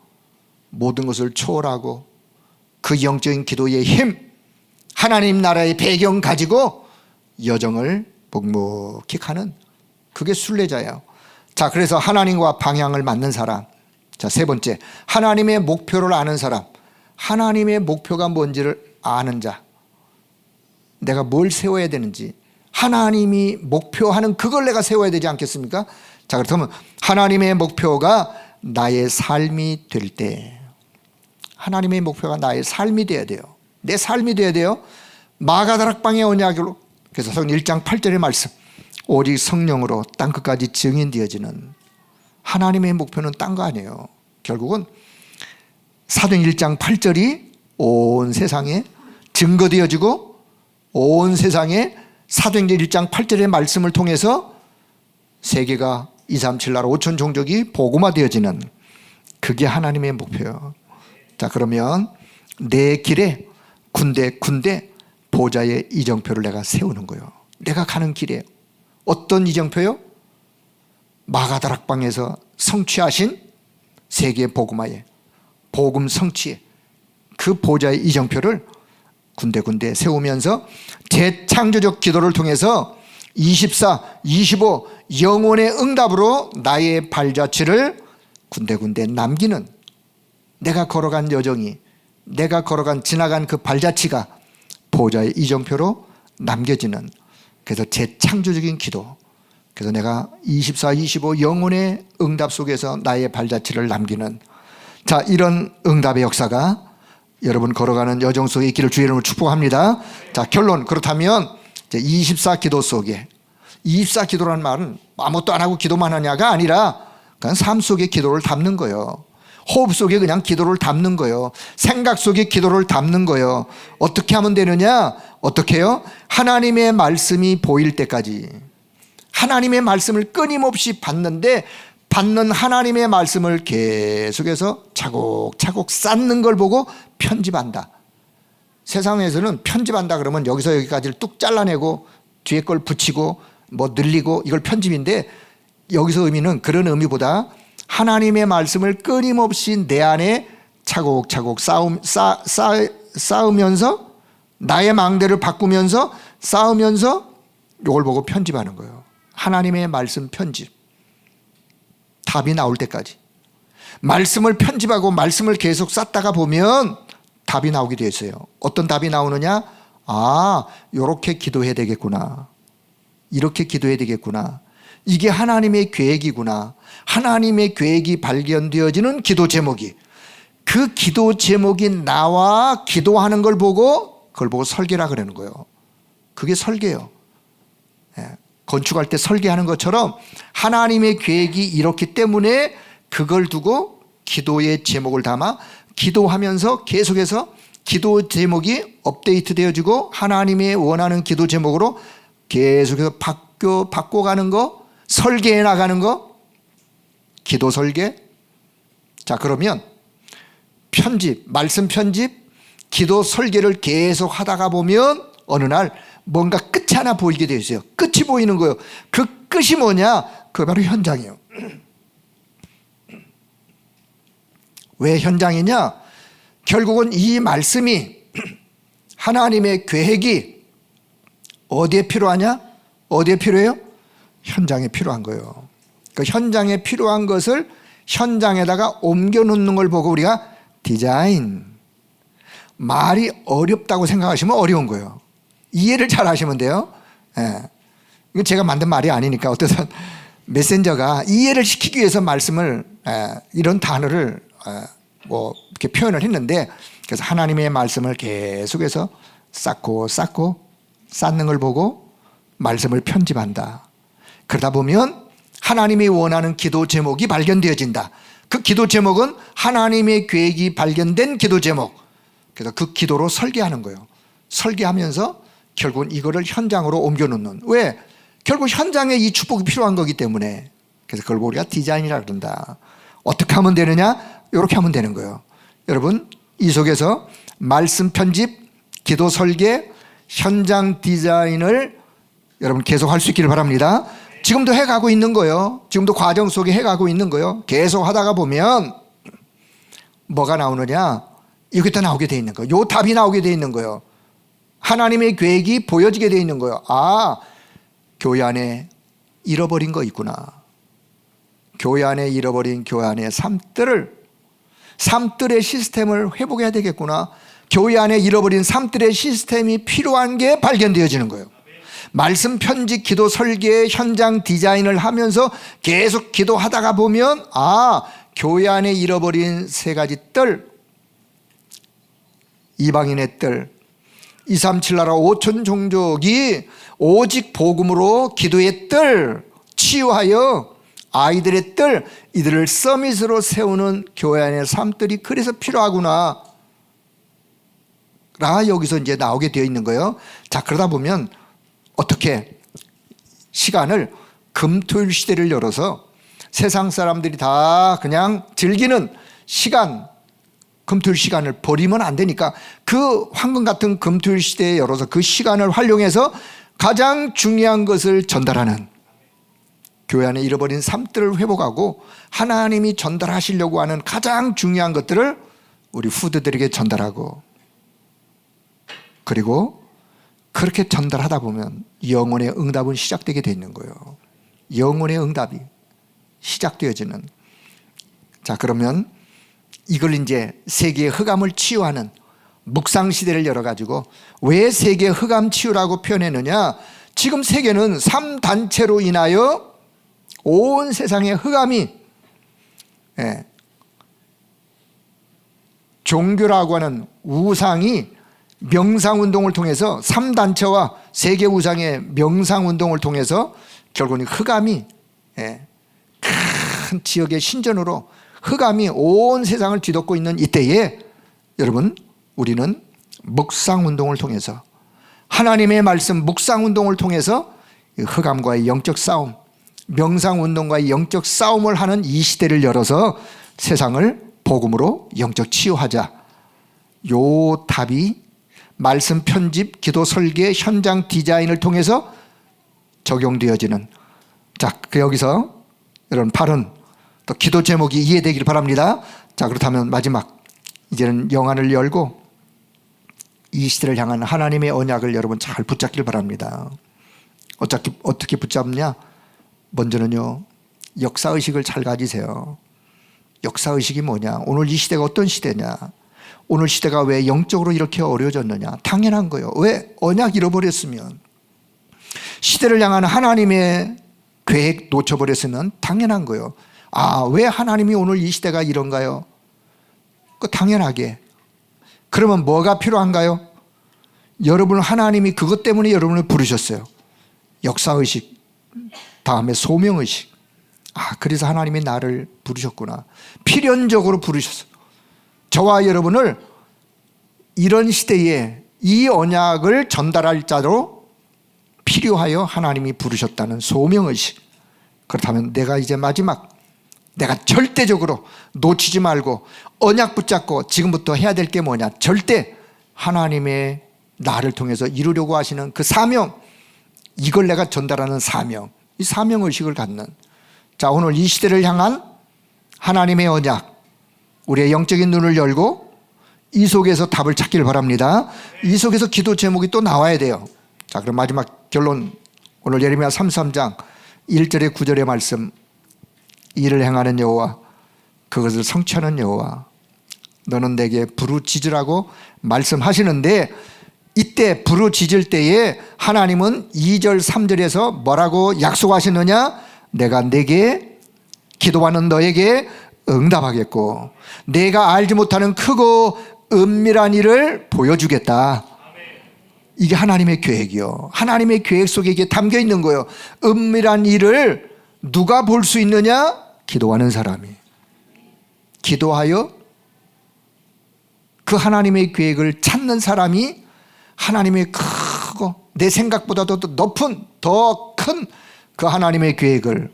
모든 것을 초월하고 그 영적인 기도의 힘, 하나님 나라의 배경 가지고 여정을 묵묵히 가는, 그게 순례자예요. 자, 그래서 하나님과 방향을 맞는 사람. 자, 세 번째, 하나님의 목표를 아는 사람. 하나님의 목표가 뭔지를 아는 자. 내가 뭘 세워야 되는지, 하나님이 목표하는 그걸 내가 세워야 되지 않겠습니까? 자, 그렇다면 하나님의 목표가 나의 삶이 될 때, 하나님의 목표가 나의 삶이 되어야 돼요. 내 삶이 되어야 돼요. 마가다락방의 언약으로, 그래서 성경 1장 8절의 말씀, 오직 성령으로 땅끝까지 증인되어지는, 하나님의 목표는 딴 거 아니에요. 결국은 사도행 1장 8절이 온 세상에 증거되어지고 온 세상에 사도행전 1장 8절의 말씀을 통해서 세계가 237 나라 5천 종족이 복음화되어지는, 그게 하나님의 목표예요. 자, 그러면 내 길에 군데 보좌의 이정표를 내가 세우는 거예요. 내가 가는 길에 어떤 이정표요? 마가다락방에서 성취하신 세계 복음화에, 복음 성취에 그 보좌의 이정표를 군데 세우면서 재창조적 기도를 통해서 24, 25 영혼의 응답으로 나의 발자취를 군데 남기는, 내가 걸어간 여정이, 내가 걸어간 지나간 그 발자취가 보좌의 이정표로 남겨지는, 그래서 재창조적인 기도. 그래서 내가 24, 25 영혼의 응답 속에서 나의 발자취를 남기는, 자, 이런 응답의 역사가 여러분 걸어가는 여정 속에 있기를 주의 이름으로 축복합니다. 자, 결론. 그렇다면 24 기도 속에, 24 기도라는 말은 아무것도 안 하고 기도만 하냐가 아니라 그냥 삶 속에 기도를 담는 거예요. 호흡 속에 그냥 기도를 담는 거예요. 생각 속에 기도를 담는 거예요. 어떻게 하면 되느냐? 어떻게 해요? 하나님의 말씀이 보일 때까지, 하나님의 말씀을 끊임없이 받는데, 받는 하나님의 말씀을 계속해서 차곡차곡 쌓는 걸 보고 편집한다. 세상에서는 편집한다 그러면 여기서 여기까지를 뚝 잘라내고 뒤에 걸 붙이고 뭐 늘리고, 이걸 편집인데, 여기서 의미는 그런 의미보다 하나님의 말씀을 끊임없이 내 안에 차곡차곡 쌓으면서, 나의 망대를 바꾸면서 쌓으면서 이걸 보고 편집하는 거예요. 하나님의 말씀 편집, 답이 나올 때까지 말씀을 편집하고 말씀을 계속 쌓다가 보면 답이 나오게 되어 있어요. 어떤 답이 나오느냐? 아, 이렇게 기도해야 되겠구나, 이렇게 기도해야 되겠구나, 이게 하나님의 계획이구나. 하나님의 계획이 발견되어지는 기도 제목이, 그 기도 제목이 나와 기도하는 걸 보고, 그걸 보고 설계라 그러는 거예요. 그게 설계예요. 건축할 때 설계하는 것처럼 하나님의 계획이 이렇기 때문에 그걸 두고 기도의 제목을 담아 기도하면서 계속해서 기도 제목이 업데이트 되어지고 하나님의 원하는 기도 제목으로 계속해서 바꿔가는 거, 설계해 나가는 거, 기도 설계. 자, 그러면 편집, 말씀 편집, 기도 설계를 계속 하다가 보면 어느 날 뭔가 끝이 하나 보이게 되어 있어요. 끝이 보이는 거예요. 그 끝이 뭐냐? 그게 바로 현장이에요. 왜 현장이냐? 결국은 이 말씀이, 하나님의 계획이 어디에 필요하냐? 어디에 필요해요? 현장에 필요한 거예요. 그 현장에 필요한 것을 현장에다가 옮겨 놓는 걸 보고 우리가 디자인, 말이 어렵다고 생각하시면 어려운 거예요. 이해를 잘 하시면 돼요. 예. 이거 제가 만든 말이 아니니까 어떤 메신저가 이해를 시키기 위해서 말씀을, 이런 단어를 뭐 이렇게 표현을 했는데, 그래서 하나님의 말씀을 계속해서 쌓고 쌓는 걸 보고 말씀을 편집한다. 그러다 보면 하나님이 원하는 기도 제목이 발견되어진다. 그 기도 제목은 하나님의 계획이 발견된 기도 제목. 그래서 그 기도로 설계하는 거예요. 설계하면서 결국은 이거를 현장으로 옮겨놓는. 왜? 결국 현장에 이 축복이 필요한 거기 때문에. 그래서 그걸 우리가 디자인이라 그런다. 어떻게 하면 되느냐? 이렇게 하면 되는 거예요. 여러분, 이 속에서 말씀 편집, 기도 설계, 현장 디자인을 여러분 계속 할 수 있기를 바랍니다. 지금도 해가고 있는 거예요. 지금도 과정 속에 해가고 있는 거예요. 계속 하다가 보면 뭐가 나오느냐, 이것도 나오게 돼 있는 거예요. 요 답이 나오게 돼 있는 거예요. 하나님의 계획이 보여지게 돼 있는 거예요. 아, 교회 안에 잃어버린 거 있구나. 교회 안에 잃어버린 교회 안의 삶들의 시스템을 회복해야 되겠구나. 교회 안에 잃어버린 삶들의 시스템이 필요한 게 발견되어지는 거예요. 말씀 편집, 기도 설계, 현장 디자인을 하면서 계속 기도하다가 보면 아, 교회 안에 잃어버린 세 가지 뜰, 이방인의 뜰, 237 나라 5천 종족이 오직 복음으로 기도의 뜰, 치유하여 아이들의 뜰, 이들을 서밋으로 세우는 교회 안의 삶들이 그래서 필요하구나 라 여기서 이제 나오게 되어 있는 거예요. 자, 그러다 보면 어떻게 시간을 금토일 시대를 열어서 세상 사람들이 다 그냥 즐기는 시간, 금토일 시간을 버리면 안 되니까 그 황금 같은 금토일 시대에 열어서 그 시간을 활용해서 가장 중요한 것을 전달하는, 교회 안에 잃어버린 삶들을 회복하고 하나님이 전달하시려고 하는 가장 중요한 것들을 우리 후대들에게 전달하고, 그리고 그렇게 전달하다 보면 영혼의 응답은 시작되게 돼 있는 거예요. 영혼의 응답이 시작되어지는. 자, 그러면 이걸 이제 세계의 흑암을 치유하는 묵상 시대를 열어가지고, 왜 세계의 흑암 치유라고 표현했느냐, 지금 세계는 3단체로 인하여 온 세상의 흑암이, 종교라고 하는 우상이 명상운동을 통해서 3단체와 세계 우상의 명상운동을 통해서 결국은 흑암이, 큰 지역의 신전으로 흑암이 온 세상을 뒤덮고 있는 이때에 여러분, 우리는 묵상운동을 통해서, 하나님의 말씀 묵상운동을 통해서 흑암과의 영적 싸움, 명상운동과의 영적 싸움을 하는 이 시대를 열어서 세상을 복음으로 영적 치유하자. 요 답이 말씀 편집, 기도 설계, 현장 디자인을 통해서 적용되어지는. 자, 여기서 여러분 바른 또 기도 제목이 이해되길 바랍니다. 자, 그렇다면 마지막, 이제는 영안을 열고 이 시대를 향한 하나님의 언약을 여러분 잘 붙잡길 바랍니다. 어떻게 붙잡냐? 먼저는요, 역사의식을 잘 가지세요. 역사의식이 뭐냐? 오늘 이 시대가 어떤 시대냐? 오늘 시대가 왜 영적으로 이렇게 어려워졌느냐? 당연한 거예요. 왜? 언약 잃어버렸으면, 시대를 향한 하나님의 계획 놓쳐버렸으면 당연한 거예요. 아, 왜 하나님이 오늘 이 시대가 이런가요? 당연하게. 그러면 뭐가 필요한가요? 여러분, 하나님이 그것 때문에 여러분을 부르셨어요. 역사의식, 다음에 소명의식. 아, 그래서 하나님이 나를 부르셨구나. 필연적으로 부르셨어요. 저와 여러분을 이런 시대에 이 언약을 전달할 자로 필요하여 하나님이 부르셨다는 소명의식. 그렇다면 내가 이제 마지막, 내가 절대적으로 놓치지 말고 언약 붙잡고 지금부터 해야 될 게 뭐냐? 절대 하나님의 나를 통해서 이루려고 하시는 그 사명, 이걸 내가 전달하는 사명, 이 사명의식을 갖는. 자, 오늘 이 시대를 향한 하나님의 언약, 우리의 영적인 눈을 열고 이 속에서 답을 찾기를 바랍니다. 이 속에서 기도 제목이 또 나와야 돼요. 자, 그럼 마지막 결론, 오늘 예레미야 33장 1절에 9절의 말씀, 일을 행하는 여호와, 그것을 성취하는 여호와, 너는 내게 부르짖으라고 말씀하시는데, 이때 부르짖을 때에 하나님은 2절 3절에서 뭐라고 약속하시느냐? 내가 내게 기도하는 너에게 응답하겠고 내가 알지 못하는 크고 은밀한 일을 보여주겠다. 이게 하나님의 계획이요. 하나님의 계획 속에 이게 담겨 있는 거예요. 은밀한 일을 누가 볼 수 있느냐? 기도하는 사람이. 기도하여 그 하나님의 계획을 찾는 사람이 하나님의 크고 내 생각보다도 더 높은, 더 큰 그 하나님의 계획을,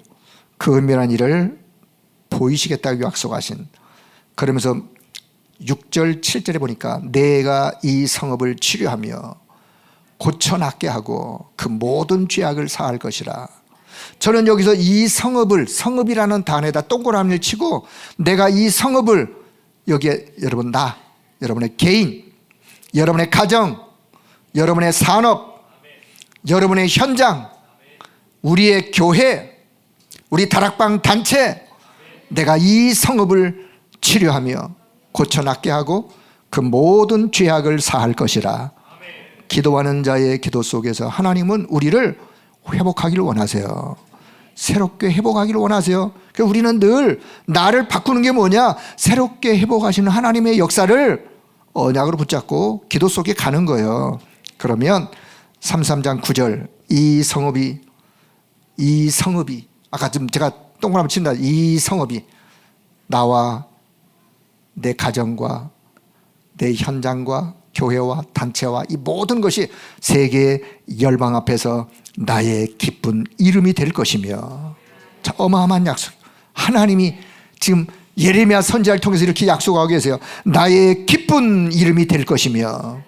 그 은밀한 일을 보이시겠다고 약속하신, 그러면서 6절 7절에 보니까 내가 이 성읍을 치료하며 고쳐 낫게 하고 그 모든 죄악을 사할 것이라. 저는 여기서 이 성읍이라는 단어에다 동그라미를 치고 내가 이 성읍을 여기에 여러분 여러분의 개인, 여러분의 가정, 여러분의 산업, 여러분의 현장, 우리의 교회, 우리 다락방 단체, 내가 이 성읍을 치료하며 고쳐 낫게 하고 그 모든 죄악을 사할 것이라. 기도하는 자의 기도 속에서 하나님은 우리를 회복하기를 원하세요. 새롭게 회복하기를 원하세요. 그래서 우리는 늘 나를 바꾸는 게 뭐냐? 새롭게 회복하시는 하나님의 역사를 언약으로 붙잡고 기도 속에 가는 거예요. 그러면 33장 9절 이 성읍이 아까 좀 제가 동그라미 친다. 이 성읍이 나와 내 가정과 내 현장과 교회와 단체와 이 모든 것이 세계 열방 앞에서 나의 기쁜 이름이 될 것이며. 자, 어마어마한 약속. 하나님이 지금 예레미야 선지자를 통해서 이렇게 약속하고 계세요. 나의 기쁜 이름이 될 것이며.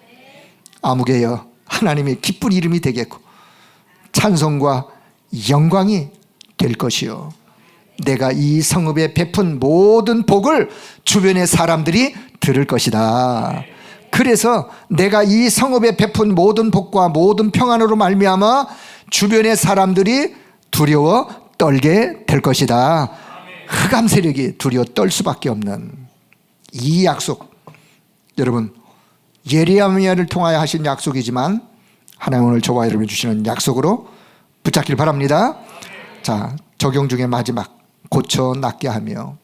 아무개여 하나님의 기쁜 이름이 되겠고 찬송과 영광이 될 것이요. 내가 이 성읍에 베푼 모든 복을 주변의 사람들이 들을 것이다. 그래서 내가 이 성읍에 베푼 모든 복과 모든 평안으로 말미암아 주변의 사람들이 두려워 떨게 될 것이다. 흑암 세력이 두려워 떨 수밖에 없는 이 약속, 여러분 예레미야를 통하여 하신 약속이지만 하나님 오늘 저와 여러분 주시는 약속으로 붙잡길 바랍니다. 자, 적용 중에 마지막, 고쳐 낫게 하며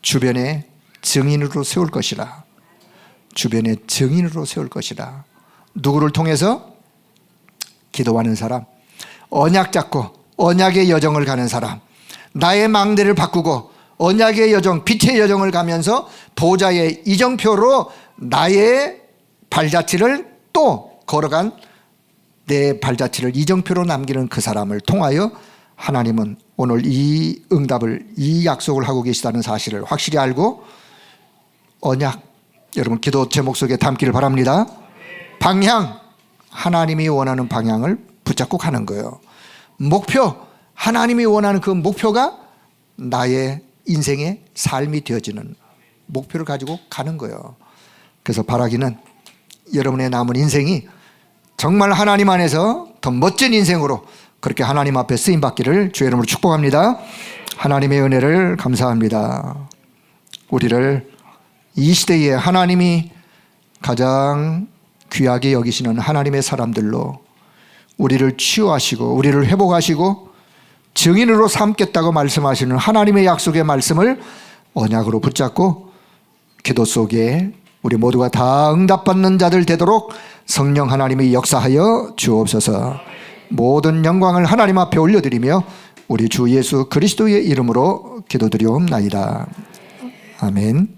주변에 증인으로 세울 것이라. 주변에 증인으로 세울 것이라. 누구를 통해서? 기도하는 사람, 언약 잡고 언약의 여정을 가는 사람, 나의 망대를 바꾸고 언약의 여정, 빛의 여정을 가면서 보좌의 이정표로 나의 발자취를 또 걸어간 내 발자취를 이정표로 남기는 그 사람을 통하여 하나님은 오늘 이 응답을, 이 약속을 하고 계시다는 사실을 확실히 알고 언약, 여러분 기도 제목 속에 담기를 바랍니다. 방향, 하나님이 원하는 방향을 붙잡고 가는 거예요. 목표, 하나님이 원하는 그 목표가 나의 인생의 삶이 되어지는 목표를 가지고 가는 거예요. 그래서 바라기는 여러분의 남은 인생이 정말 하나님 안에서 더 멋진 인생으로 그렇게 하나님 앞에 쓰임받기를 주의 이름으로 축복합니다. 하나님의 은혜를 감사합니다. 우리를 이 시대에 하나님이 가장 귀하게 여기시는 하나님의 사람들로 우리를 치유하시고 우리를 회복하시고 증인으로 삼겠다고 말씀하시는 하나님의 약속의 말씀을 언약으로 붙잡고 기도 속에 우리 모두가 다 응답받는 자들 되도록 성령 하나님이 역사하여 주옵소서. 모든 영광을 하나님 앞에 올려드리며 우리 주 예수 그리스도의 이름으로 기도드리옵나이다. 아멘.